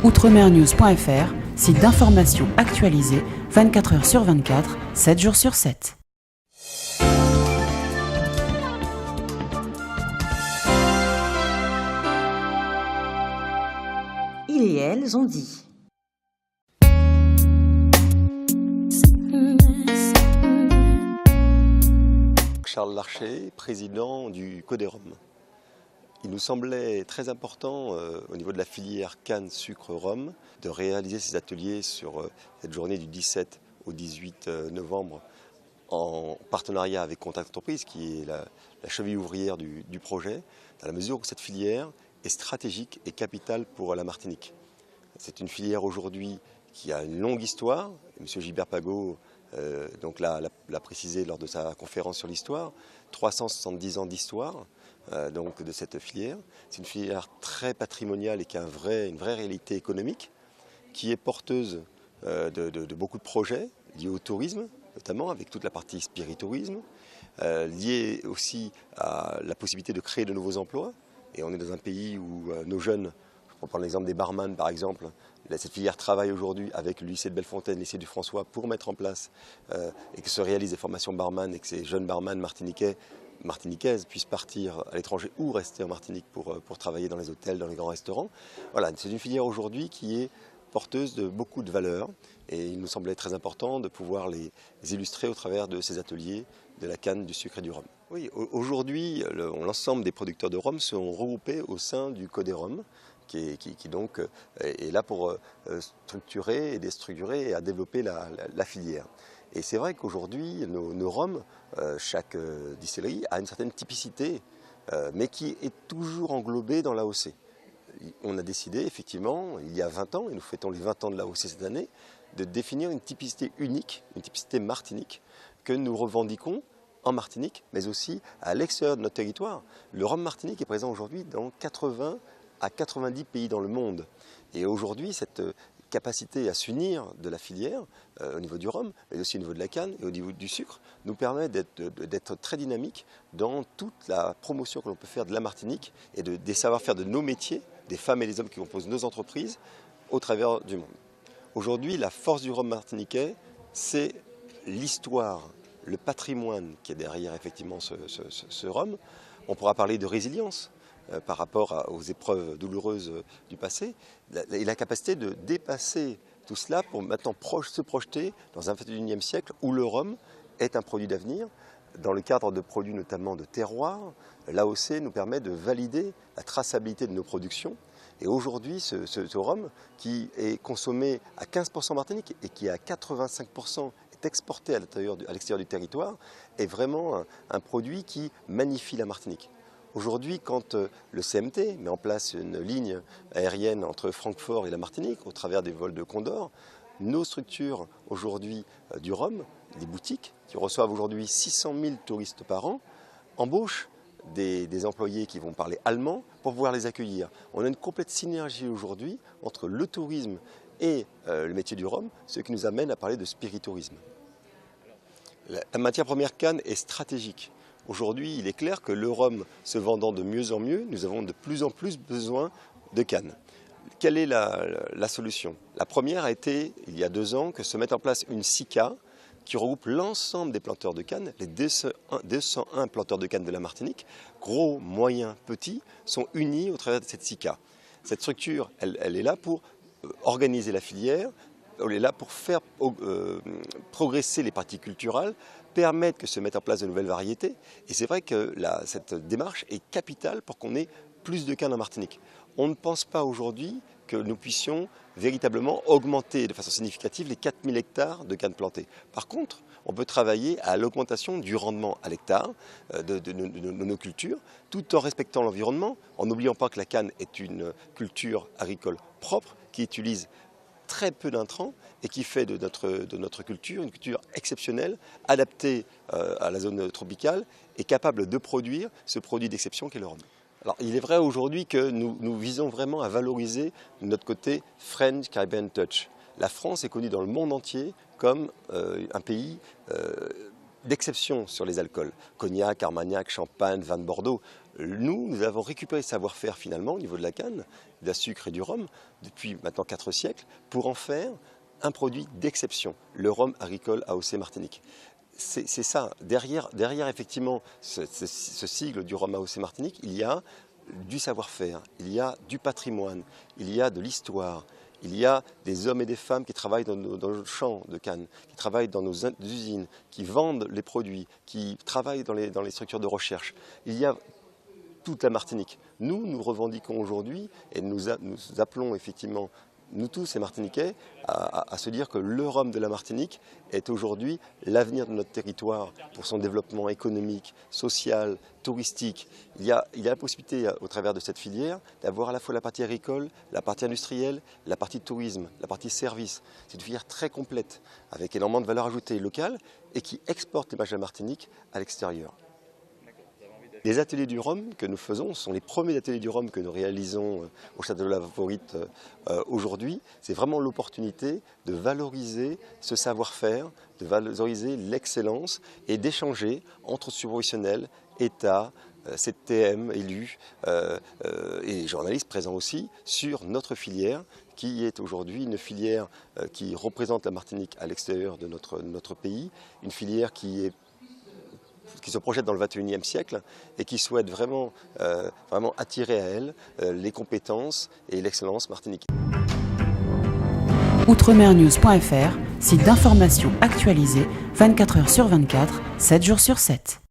Outremernews.fr, site d'information actualisé 24 heures sur 24, 7 jours sur 7. Ils et elles ont dit. Charles Larcher, président du Codérom. Il nous semblait très important au niveau de la filière canne, sucre, rhum de réaliser ces ateliers sur cette journée du 17 au 18 novembre en partenariat avec Contact Entreprise, qui est la cheville ouvrière du projet, dans la mesure où cette filière est stratégique et capitale pour la Martinique. C'est une filière aujourd'hui qui a une longue histoire. M. Gilbert Pagot l'a précisé lors de sa conférence sur l'histoire, 370 ans d'histoire de cette filière. C'est une filière très patrimoniale et qui a une vraie réalité économique, qui est porteuse de beaucoup de projets liés au tourisme, notamment avec toute la partie spiritourisme, liée aussi à la possibilité de créer de nouveaux emplois. Et on est dans un pays où nos jeunes, pour prendre l'exemple des barman par exemple, cette filière travaille aujourd'hui avec le lycée de Bellefontaine, le lycée du François, pour mettre en place et que se réalisent des formations barman et que ces jeunes barman martiniquaises puissent partir à l'étranger ou rester en Martinique pour travailler dans les hôtels, dans les grands restaurants. Voilà, c'est une filière aujourd'hui qui est porteuse de beaucoup de valeurs et il nous semblait très important de pouvoir les illustrer au travers de ces ateliers de la canne, du sucre et du rhum. Oui, aujourd'hui, l'ensemble des producteurs de rhum sont regroupés au sein du Codérom, qui donc est là pour structurer et déstructurer et à développer la filière. Et c'est vrai qu'aujourd'hui, nos rhums, chaque distillerie a une certaine typicité, mais qui est toujours englobée dans l'AOC. On a décidé, effectivement, il y a 20 ans, et nous fêtons les 20 ans de l'AOC cette année, de définir une typicité unique, une typicité martinique, que nous revendiquons en Martinique, mais aussi à l'extérieur de notre territoire. Le rhum martinique est présent aujourd'hui dans 80 à 90 pays dans le monde. Et aujourd'hui, cette capacité à s'unir de la filière au niveau du rhum, mais aussi au niveau de la canne et au niveau du sucre, nous permet d'être très dynamique dans toute la promotion que l'on peut faire de la Martinique et des savoir-faire de nos métiers, des femmes et des hommes qui composent nos entreprises au travers du monde. Aujourd'hui, la force du rhum martiniquais, c'est l'histoire, le patrimoine qui est derrière effectivement ce rhum. On pourra parler de résilience par rapport aux épreuves douloureuses du passé, et la capacité de dépasser tout cela pour maintenant se projeter dans un XXIe siècle où le rhum est un produit d'avenir. Dans le cadre de produits notamment de terroir, l'AOC nous permet de valider la traçabilité de nos productions. Et aujourd'hui, ce rhum qui est consommé à 15% en Martinique et qui à 85% est exporté à l'extérieur du territoire, est vraiment un produit qui magnifie la Martinique. Aujourd'hui, quand le CMT met en place une ligne aérienne entre Francfort et la Martinique, au travers des vols de Condor, nos structures aujourd'hui du rhum, des boutiques qui reçoivent aujourd'hui 600 000 touristes par an, embauchent des employés qui vont parler allemand pour pouvoir les accueillir. On a une complète synergie aujourd'hui entre le tourisme et le métier du rhum, ce qui nous amène à parler de spiritourisme. La matière première canne est stratégique. Aujourd'hui, il est clair que le rhum se vendant de mieux en mieux, nous avons de plus en plus besoin de canne. Quelle est la solution? La première a été, il y a 2 ans, que se mette en place une SICA qui regroupe l'ensemble des planteurs de canne, les 201 planteurs de canne de la Martinique, gros, moyens, petits, sont unis au travers de cette SICA. Cette structure, elle est là pour organiser la filière, elle est là pour faire progresser les pratiques culturelles, permettre que se mettent en place de nouvelles variétés. Et c'est vrai que cette démarche est capitale pour qu'on ait plus de canne en Martinique. On ne pense pas aujourd'hui que nous puissions véritablement augmenter de façon significative les 4000 hectares de canne plantées. Par contre, on peut travailler à l'augmentation du rendement à l'hectare de nos cultures, tout en respectant l'environnement, en n'oubliant pas que la canne est une culture agricole propre qui utilise très peu d'intrants et qui fait de notre culture une culture exceptionnelle, adaptée à la zone tropicale et capable de produire ce produit d'exception qu'est le rhum. Alors, il est vrai aujourd'hui que nous visons vraiment à valoriser notre côté French Caribbean Touch. La France est connue dans le monde entier comme un pays d'exception sur les alcools. Cognac, Armagnac, Champagne, vin de Bordeaux. Nous avons récupéré ce savoir-faire finalement au niveau de la canne, de la sucre et du rhum depuis maintenant 4 siècles pour en faire un produit d'exception, le rhum agricole AOC Martinique. C'est ça, derrière effectivement ce sigle du rhum AOC Martinique, il y a du savoir-faire, il y a du patrimoine, il y a de l'histoire, il y a des hommes et des femmes qui travaillent dans nos champs de canne, qui travaillent dans nos usines, qui vendent les produits, qui travaillent dans les structures de recherche. Il y a toute la Martinique. Nous revendiquons aujourd'hui et nous appelons effectivement, nous tous les Martiniquais, à se dire que le rhum de la Martinique est aujourd'hui l'avenir de notre territoire pour son développement économique, social, touristique. Il y a la possibilité, au travers de cette filière, d'avoir à la fois la partie agricole, la partie industrielle, la partie tourisme, la partie service. C'est une filière très complète, avec énormément de valeur ajoutée locale et qui exporte l'image de la Martinique à l'extérieur. Les ateliers du rhum que nous faisons sont les premiers ateliers du rhum que nous réalisons au Château de la Favorite aujourd'hui. C'est vraiment l'opportunité de valoriser ce savoir-faire, de valoriser l'excellence et d'échanger entre subprofessionnels, État, CTM, élus et journalistes présents aussi sur notre filière qui est aujourd'hui une filière qui représente la Martinique à l'extérieur de notre pays, une filière qui se projette dans le XXIe siècle et qui souhaite vraiment attirer à elle les compétences et l'excellence martiniquaise. Outremernews.fr, site d'information actualisé 24 h sur 24, 7 jours sur 7.